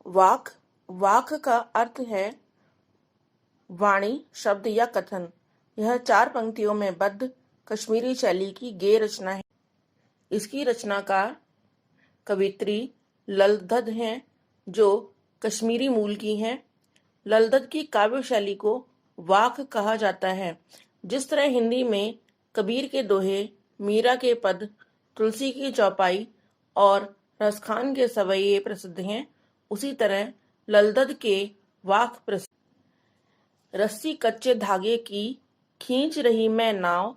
वाक वाक का अर्थ है वाणी, शब्द या कथन। यह 4 पंक्तियों में बद्ध कश्मीरी शैली की गेय रचना है। इसकी रचनाकार कवित्री ललदद हैं, जो कश्मीरी मूल की हैं। ललदद की काव्य शैली को वाक कहा जाता है। जिस तरह हिंदी में कबीर के दोहे, मीरा के पद, तुलसी की चौपाई और रसखान के सवैये प्रसिद्ध हैं, उसी तरह ललदद के वाक प्रसिद्ध। रस्सी कच्चे धागे की खींच रही मैं नाव,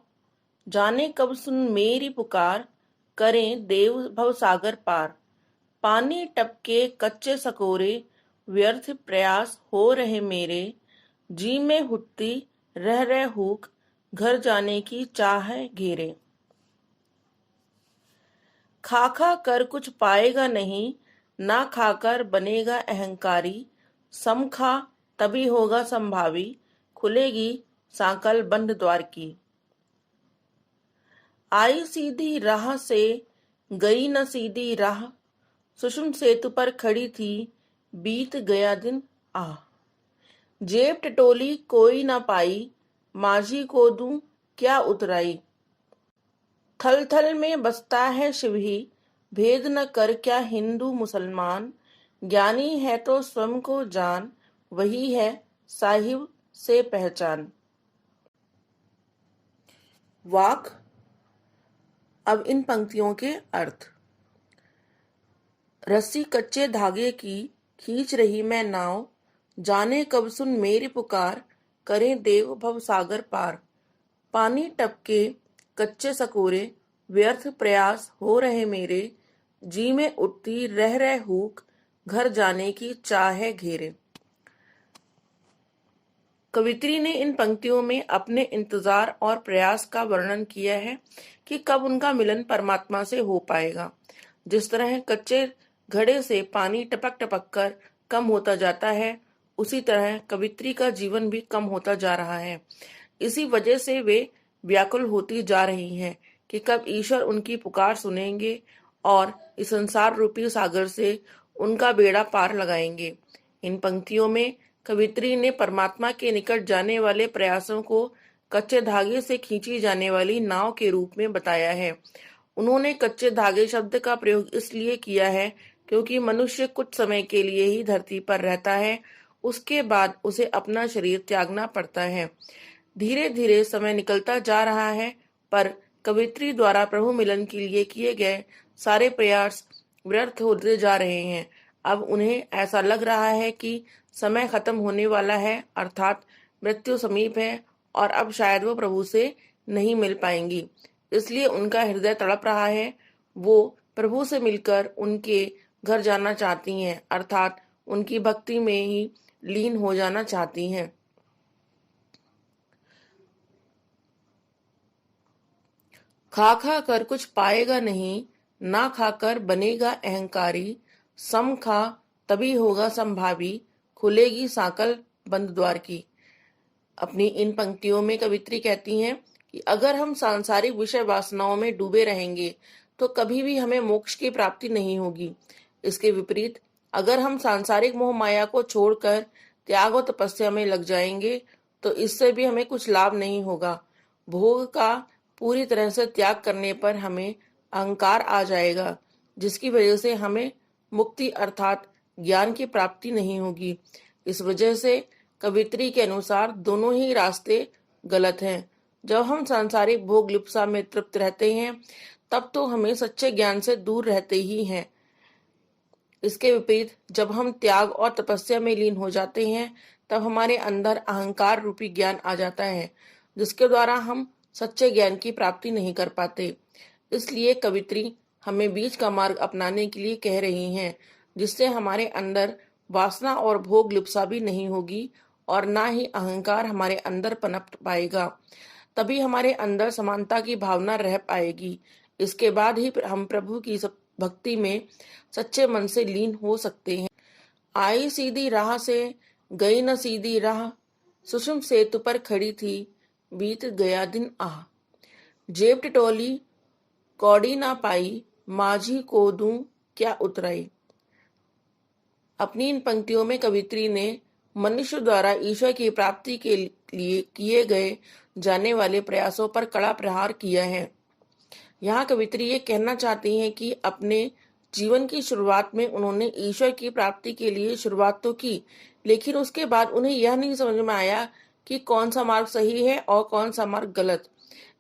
जाने कब सुन मेरी पुकार, करें देव भव सागर पार। पानी टपके कच्चे सकोरे, व्यर्थ प्रयास हो रहे मेरे, जी में हुट्टी रह हुक, घर जाने की चाह घेरे। खा खा कर कुछ पाएगा नहीं, ना खाकर बनेगा अहंकारी, सम खा तभी होगा संभावी, खुलेगी सांकल बंद द्वार की। आई सीधी राह से गई न सीधी राह, सुषुम सेतु पर खड़ी थी, बीत गया दिन आह। जेब टटोली कोई न पाई, माझी को दूं क्या उतराई। थल थल में बसता है शिव ही, भेद न कर क्या हिंदू मुसलमान। ज्ञानी है तो स्वयं को जान, वही है साहिब से पहचान। वाक। अब इन पंक्तियों के अर्थ। रस्सी कच्चे धागे की खींच रही मैं नाव, जाने कब सुन मेरी पुकार, करें देव भव सागर पार। पानी टपके कच्चे सकोरे, व्यर्थ प्रयास हो रहे मेरे, जी में उठती रह हुक, घर जाने की चाह घेरे। कवित्री ने इन पंक्तियों में अपने इंतजार और प्रयास का वर्णन किया है कि कब उनका मिलन परमात्मा से हो पाएगा। जिस तरह कच्चे घड़े से पानी टपक टपक कर कम होता जाता है, उसी तरह कवित्री का जीवन भी कम होता जा रहा है। इसी वजह से वे व्याकुल होती जा रही हैं कि कब ईश्वर उनकी पुकार सुनेंगे और इस संसार रूपी सागर से उनका बेड़ा पार लगाएंगे। इन पंक्तियों में कवित्री ने परमात्मा के निकट जाने वाले प्रयासों को कच्चे धागे से खींची जाने वाली नाव के रूप में बताया है। उन्होंने कच्चे धागे शब्द का प्रयोग इसलिए किया है क्योंकि मनुष्य कुछ समय के लिए ही धरती पर रहता है, उसके बाद उसे अपना शरीर त्यागना पड़ता है। धीरे धीरे समय निकलता जा रहा है, पर कवित्री द्वारा प्रभु मिलन के लिए किए गए सारे प्रयास व्यर्थ होते जा रहे हैं। अब उन्हें ऐसा लग रहा है कि समय खत्म होने वाला है, अर्थात मृत्यु समीप है और अब शायद वो प्रभु से नहीं मिल पाएंगी। इसलिए उनका हृदय तड़प रहा है। वो प्रभु से मिलकर उनके घर जाना चाहती हैं, अर्थात उनकी भक्ति में ही लीन हो जाना चाहती हैं। खा खा कर कुछ पाएगा नहीं, ना खाकर बनेगा अहंकारी, सम खा तभी होगा संभावी, खुलेगी सांकल बंद द्वार की। अपनी इन पंक्तियों में कवित्री कहती हैं कि अगर हम सांसारिक विषय वासनाओं में डूबे रहेंगे तो कभी भी हमें मोक्ष की प्राप्ति नहीं होगी। इसके विपरीत अगर हम सांसारिक मोह माया को छोड़कर त्याग और तपस्या में लग जाएंगे तो इससे भी हमें कुछ लाभ नहीं होगा। भोग का पूरी तरह से त्याग करने पर हमें अहंकार आ जाएगा, जिसकी वजह से हमें मुक्ति अर्थात ज्ञान की प्राप्ति नहीं होगी। इस वजह से कवित्री के अनुसार दोनों ही रास्ते गलत हैं। जब हम सांसारिक भोग लिप्सा में तृप्त रहते हैं तब तो हमें सच्चे ज्ञान से दूर रहते ही हैं। इसके विपरीत जब हम त्याग और तपस्या में लीन हो जाते हैं तब हमारे अंदर अहंकार रूपी ज्ञान आ जाता है, जिसके द्वारा हम सच्चे ज्ञान की प्राप्ति नहीं कर पाते। इसलिए कवित्री हमें बीच का मार्ग अपनाने के लिए कह रही हैं, जिससे हमारे अंदर वासना और भोग लिप्सा भी नहीं होगी और ना ही अहंकार हमारे अंदर पनप पाएगा। तभी हमारे अंदर समानता की भावना रह पाएगी। इसके बाद ही हम प्रभु की भक्ति में सच्चे मन से लीन हो सकते हैं। आई सीधी राह से गई न सीधी राह, सुषुम सेतु पर खड़ी थी, बीत गया दिन आह। जेब टटोली कौड़ी ना पाई, माझी को दूं क्या उतराई। अपनी इन पंक्तियों में कवित्री ने मनुष्य द्वारा ईश्वर की प्राप्ति के लिए किए गए जाने वाले प्रयासों पर कड़ा प्रहार किया है। यहाँ कवित्री ये कहना चाहती हैं कि अपने जीवन की शुरुआत में उन्होंने ईश्वर की प्राप्ति के लिए शुरुआत तो की, लेकिन उसके बाद उन्हें यह नहीं समझ में आया कि कौन सा मार्ग सही है और कौन सा मार्ग गलत।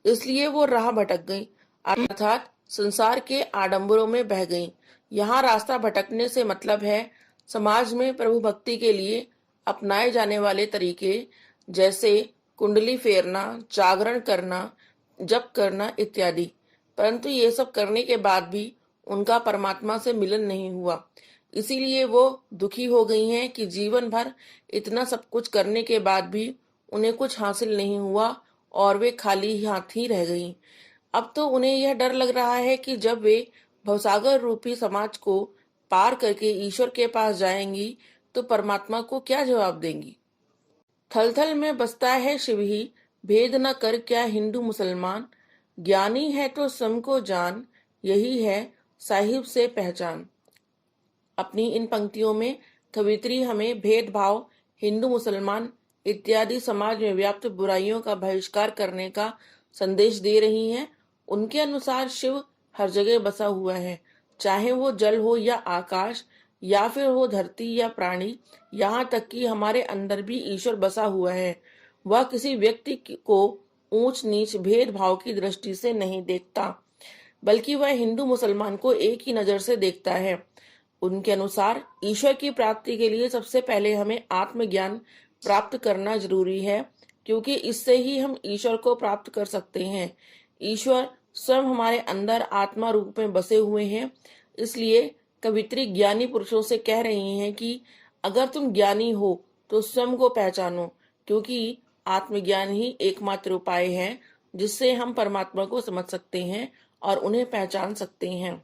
इसलिए वो राह भटक गई, अर्थात संसार के आडंबरों में बह गई। यहाँ रास्ता भटकने से मतलब है समाज में प्रभु भक्ति के लिए अपनाए जाने वाले तरीके, जैसे कुंडली फेरना, जागरण करना, जप करना इत्यादि। परंतु ये सब करने के बाद भी उनका परमात्मा से मिलन नहीं हुआ। इसीलिए वो दुखी हो गई हैं कि जीवन भर इतना सब कुछ करने के बाद भी उन्हें कुछ हासिल नहीं हुआ और वे खाली हाथ ही रह गईं। अब तो उन्हें यह डर लग रहा है कि जब वे भवसागर रूपी समाज को पार करके ईश्वर के पास जाएंगी तो परमात्मा को क्या जवाब देंगी। थल थल में बसता है शिव ही, भेद न कर क्या हिंदू मुसलमान, ज्ञानी है तो सम को जान, यही है साहिब से पहचान। अपनी इन पंक्तियों में कवित्री हमें भेदभाव, हिंदू मुसलमान इत्यादि समाज में व्याप्त बुराइयों का बहिष्कार करने का संदेश दे रही हैं। उनके अनुसार शिव हर जगह बसा हुआ है, चाहे वो जल हो या आकाश, या फिर हो धरती या प्राणी, यहाँ तक कि हमारे अंदर भी ईश्वर बसा हुआ है। वह किसी व्यक्ति को ऊंच नीच भेदभाव की दृष्टि से नहीं देखता, बल्कि वह हिंदू मुसलमान को एक ही नजर से देखता है। उनके अनुसार ईश्वर की प्राप्ति के लिए सबसे पहले हमें आत्मज्ञान प्राप्त करना जरूरी है, क्योंकि इससे ही हम ईश्वर को प्राप्त कर सकते हैं। ईश्वर स्वयं हमारे अंदर आत्मा रूप में बसे हुए हैं। इसलिए कवित्री ज्ञानी पुरुषों से कह रही हैं कि अगर तुम ज्ञानी हो तो स्वयं को पहचानो, क्योंकि आत्मज्ञान ही एकमात्र उपाय है जिससे हम परमात्मा को समझ सकते हैं और उन्हें पहचान सकते हैं।